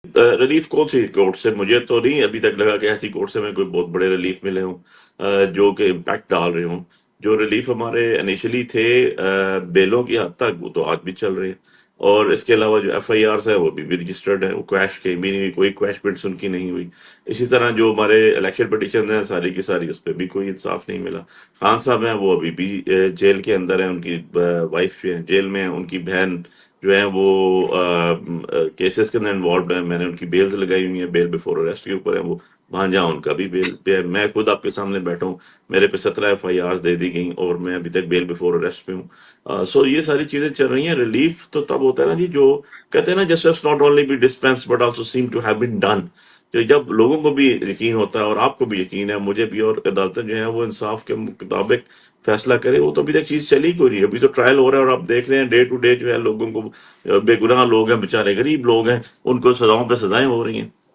Relief کون سی court سے؟ مجھے تو نہیں ابھی تک لگا کہ ایسی کورٹ سے میں کوئی بہت بڑے ریلیف ملے ہوں جو کہ امپیکٹ ڈال رہے ہوں. جو ریلیف ہمارے انیشلی تھے بیلوں کی حد تک، وہ تو آج بھی چل رہے ہیں. اور اس کے علاوہ جو ایف آئی آرز ہے وہ بھی رجسٹرڈ ہیں، وہ کویش کہیں بھی نہیں ہوئی، کوئی کویشمنٹس ان کی نہیں ہوئی. اسی طرح جو ہمارے الیکشن پٹیشن ہیں ساری کی ساری، اس پہ بھی کوئی انصاف نہیں ملا. خان صاحب ہیں وہ ابھی بھی جیل کے اندر ہیں، ان کی وائف جو ہیں جیل میں ہیں، ان کی بہن جو ہیں وہ کیسز کے اندر انوالوڈ ہیں. میں نے ان کی بیلز لگائی ہوئی ہیں، بیل بیفور اریسٹ کے اوپر ہیں وہ. بھانجا ان کا بھی بیل پہ ہے. میں خود آپ کے سامنے بیٹھا ہوں، میرے پہ 17 ایف آئی آرز دے دی گئیں اور میں ابھی تک بیل بیفور اریسٹ پہ ہوں. سو یہ ساری چیزیں چل رہی ہیں. ریلیف تو تب ہوتا ہے نا جی، جو کہتے ہیں نا justice not only be dispense but also seem to have been done. تو جب لوگوں کو بھی یقین ہوتا ہے اور آپ کو بھی یقین ہے، مجھے بھی، اور عدالتیں جو ہیں وہ انصاف کے مطابق فیصلہ کرے. وہ تو ابھی تک چیز چلی کوئی نہیں، ابھی تو ٹرائل ہو رہا ہے اور آپ دیکھ رہے ہیں ڈے ٹو ڈے جو ہے لوگوں کو، بے گناہ لوگ ہیں، بیچارے غریب لوگ ہیں، ان کو سزاؤں پہ سزائیں ہو رہی ہیں.